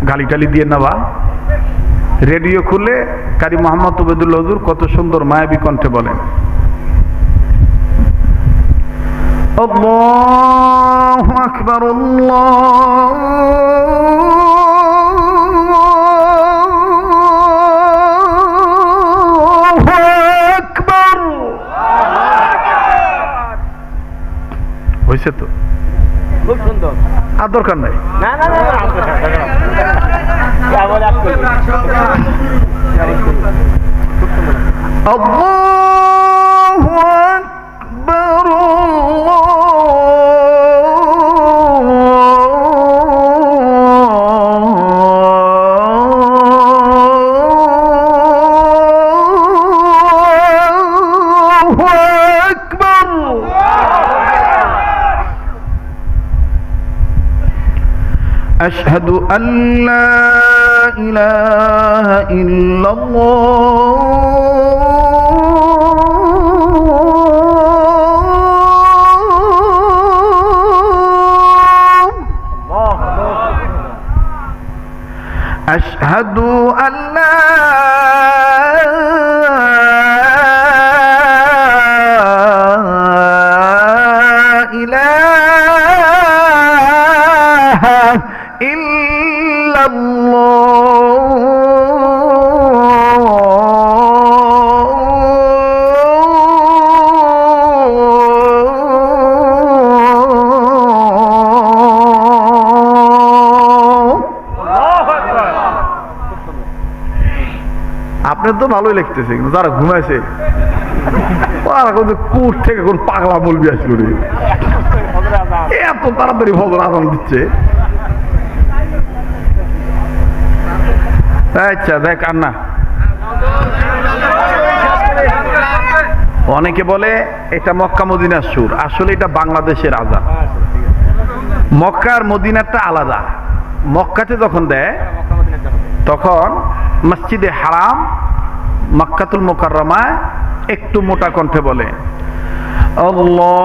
গালি টালি দিয়ে নেওয়া। রেডিও খুলে কারি মোহাম্মদ ওবেদুল্লাহ হুজুর কত সুন্দর মায়াবী কণ্ঠে বলেন, আল্লাহু আকবার আল্লাহু আকবার। হয়েছে তো, খুব সুন্দর। আর দরকার নাই। না না না আল্লাহু আকবার আল্লাহু আকবার। أشهد أن لا إله إلا الله أشهد أن لا إله إلا আপনার তো ভালোই লিখতেছে, কিন্তু যারা ঘুমাইছে তারা কোর থেকে কোন পাগলা বলবি আসলো রে, এত তাড়াতাড়ি ফজর আজান দিচ্ছে। আচ্ছা দেখ আর না, অনেকে বলে এটা মক্কা মদিনার সুর, আসলে এটা বাংলাদেশের আজান। মক্কা আর মদিনারটা আলাদা। মক্কাতে যখন দেয় তখন মসজিদে হারাম মক্কাতুল মুকাররমায় একটু মোটা কণ্ঠে বলে আল্লাহু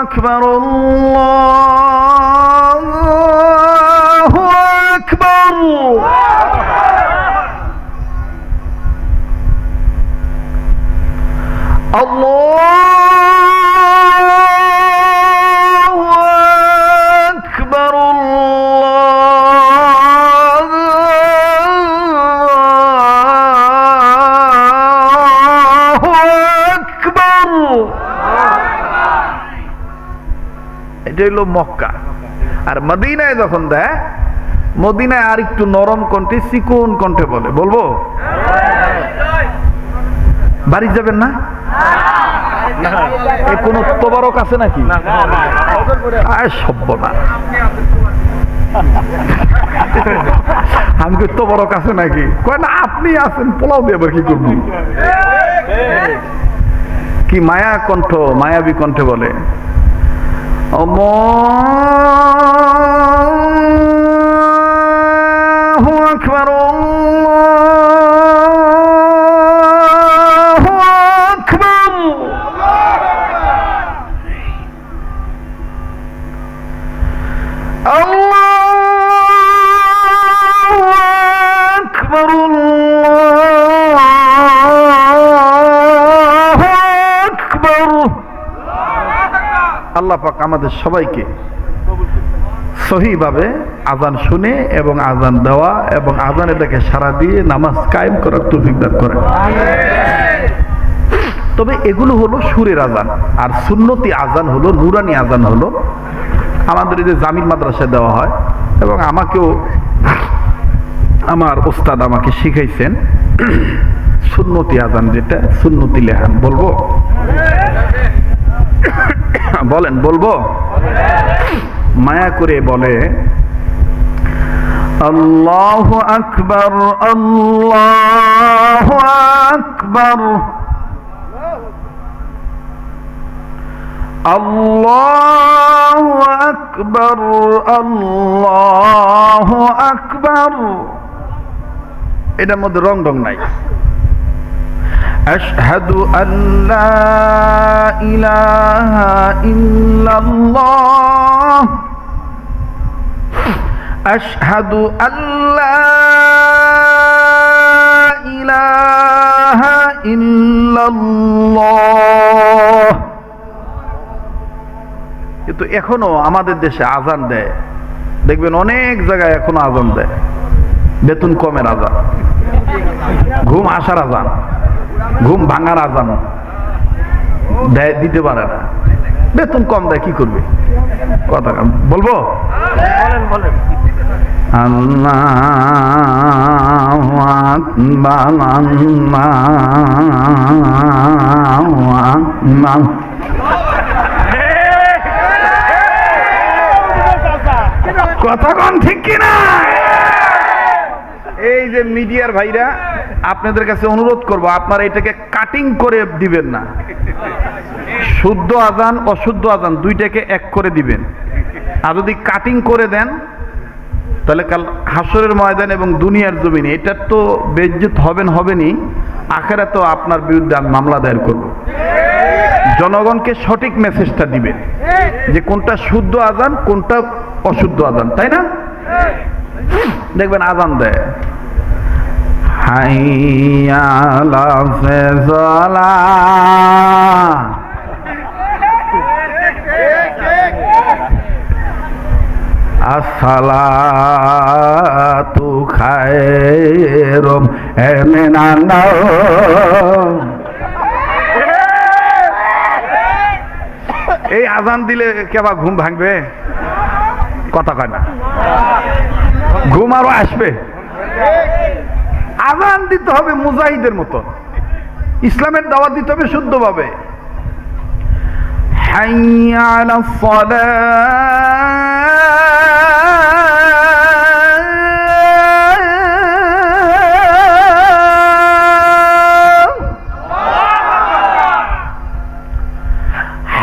আকবার আল্লাহু আকবার। আল্লাহু আকবার আল্লাহু আকবার। এটা হলো মক্কা। আর মদিনায় যখন দেয়, মদিনায় আর একটু নরম কণ্ঠে চিকন কণ্ঠে বলে, বলবো বাড়ি যাবেন না? এ কোন তোবারক আছে নাকি? সভ্য না, আমি কি তোবারক আছে নাকি? কয় না আপনি আছেন, পোলাও দিয়ে আবার কি করবো? কি মায়া কণ্ঠ, মায়াবী কণ্ঠে বলে আল্লাহু আকবার আল্লাহু আকবার। আল্লাহু আকবার আল্লাহু আকবার। আল্লাহ পাক আমাদের সবাইকে সহিভাবে আজান শুনে এবং আজান দেওয়া এবং আজানে দেখে সাড়া দিয়ে নামাজ কায়েম করার তৌফিক দান করেন। তবে এগুলো হলো সুরের আজান, আর সুন্নতি আজান হলো, নুরানি আজান হলো আমাদের এই যে জামিল মাদ্রাসায় দেওয়া হয়, এবং আমাকেও আমার ওস্তাদ আমাকে শিখাইছেন সুন্নতি আজান, যেটা সুন্নতি লেহান। বলবো? বলেন, বলবো? মায়া করে বলে আল্লাহু আকবার আল্লাহু আকবার আল্লাহু আকবার আল্লাহু আকবার। এটার মধ্যে রং ঢং নাই। আশহাদু আল্লা ইলাহা ইল্লাল্লাহ আশহাদু আল্লা ইলাহা ইল্লাল্লাহ। কিন্তু এখনো আমাদের দেশে আজান দেয়, দেখবেন অনেক জায়গায় এখনো আজান দেয়, বেতন কমের আজান, ঘুম আসার আজান, ঘুম ভাঙার আজান দেয়, দিতে পারে না। বেতন কম দেয়, কি করবে? কথা বলবো? বলেন। আল্লাহু আকবার, আল্লাহু আকবার। কথা কোন ঠিক কিনা? এই যে মিডিয়ার ভাইরা, আপনাদের কাছে অনুরোধ করব, আপনারা এটাকে কাটিং করে দিবেন না। শুদ্ধ আজান অশুদ্ধ আজান দুইটাকে এক করে দিবেন। আর যদি কাটিং করে দেন তাহলে কাল হাসরের ময়দান এবং দুনিয়ার জমিনে এটার তো বেইজ্জত হবেনই, আখিরাতেও আপনার বিরুদ্ধে আমি মামলা দায়ের করব। জনগণকে সঠিক মেসেজটা দিবেন যে কোনটা শুদ্ধ আজান কোনটা অশুদ্ধ আজান, তাই না? দেখবেন আজান দেয়, হাইয়া আলা সালাহ, আসসালাতু খায়রুম মিনান নাওম। এই আজান দিলে কেবা ঘুম ভাঙবে? কথা কয় না, ঘুম আরো আসবে। আজান দিতে হবে মুজাহিদের মতো, ইসলামের দাওয়াত দিতে হবে শুদ্ধভাবে। হাইয়া আলাস সালাহ,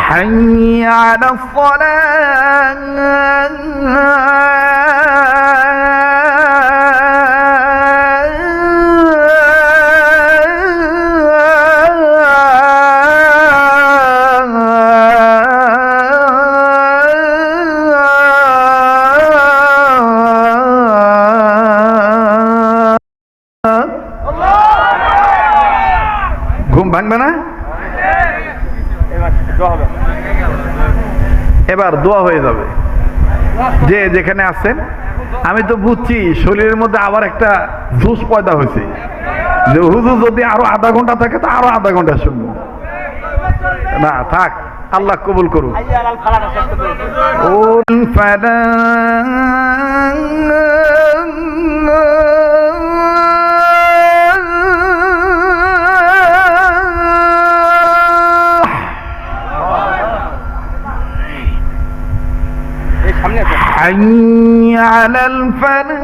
হাইয়া আলাস ঘুম ভাঙবে না? এবার দোয়া হয়ে যাবে। যে যেখানে আছেন, আমি তো বুঝছি শরীরের মধ্যে আবার একটা জোশ পয়দা হয়েছে যে হুজুর যদি আরো আধা ঘন্টা থাকে তো আরো আধা ঘন্টা শুনবো। না থাক, আল্লাহ কবুল করুন। حي على الفلاح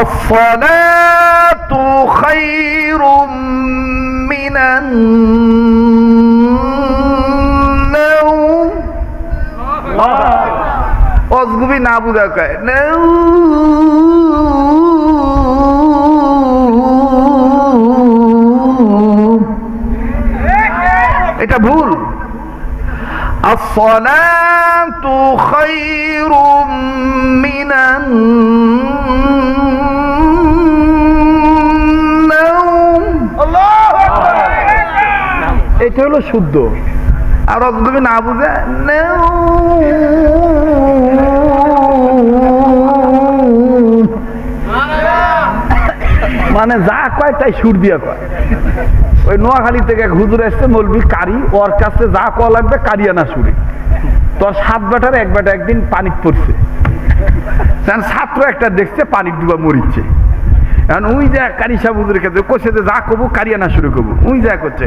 الصلاة خير من النوم। অজগুবি না বুঝা কয় এটা ভুল। আসসালাতু খায়রুম মিনান নাওম। এটা হলো শুদ্ধ। আর তুমি না বুঝে মানে যা কয় তাই সুর দিয়া কয়। ওই নোয়াখালী থেকে এক হুজুর আসছে মৌলবি কারি, ওর কাছে যা কওয়া লাগবে কারিয়ানা সুরে। তোর 7 বেটার 1 বেটা একদিন পানি পড়ছে, ছাত্র একটা দেখছে পানি ডুবা মরিচ্ছে। এখন উই যা কারি সাহেব হুজুরের কাছে কইছে যে যা কবু কারিয়ানা শুরু করবো। উই যা করছে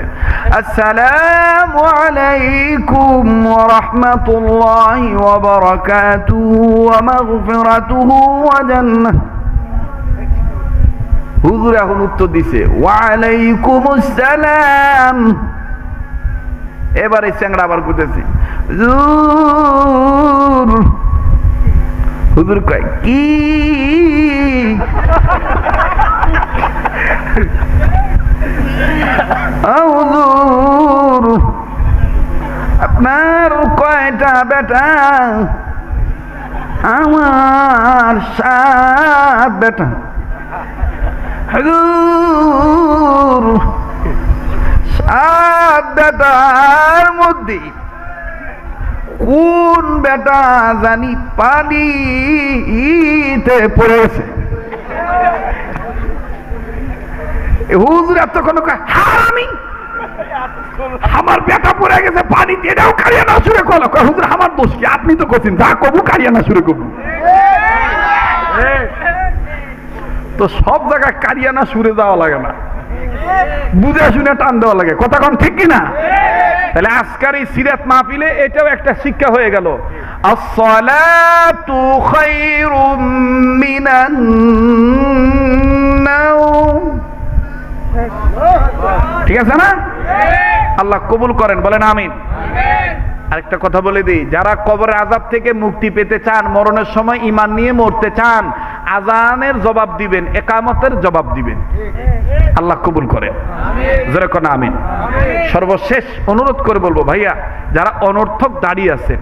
আসসালামু আলাইকুম ওয়া রাহমাতুল্লাহি ওয়া বারাকাতুহু ওয়া মাগফিরাতুহু ওয়া জান্নাহ। হুজুর এখন উত্তর দিছে ওয়া আলাইকুমুস সালাম এবার এই চ্যাংড়া আবার কইতেছে, হুজুর, হুজুর কয় কি? হুজুর আপনার কয়টা বেটা? আমার 7 বেটা। হুজুর 7 বেটার মধ্যে কোন বেটা জানি পানিতে পড়েছে। হুজুর এতক্ষণ হারামি, আমার বেটা পড়ে গেছে পানিতে, এটাও কারিয়ানা সুরে কল। হুজুর আমার দোষ কি? আপনি তো করছেন, যা কবু কারিয়ানা সুরে কবু। তো সব জায়গায় কারিয়ানা সুরে যাওয়া লাগে না, বুঝে শুনে টান দেওয়া লাগে। কথা কোন ঠিক কিনা? তাহলে আজকের এই সিরাত মাহফিলে এটাও একটা শিক্ষা হয়ে গেল, আসসালাতু খায়রুম মিনান নাওম। ঠিক আছে না? আল্লাহ কবুল করেন, বলেন আমিন। আরেকটা কথা বলে দিই, যারা কবরের আযাব থেকে মুক্তি পেতে চান, মরণের সময় ঈমান নিয়ে মরতে চান, আযানের জবাব দিবেন, ইকামতের জবাব দিবেন। আল্লাহ কবুল করেন, জোরে কোন আমিন। সর্বশেষ অনুরোধ করে বলবো, ভাইয়া যারা অনর্থক দাঁড়িয়ে আছেন,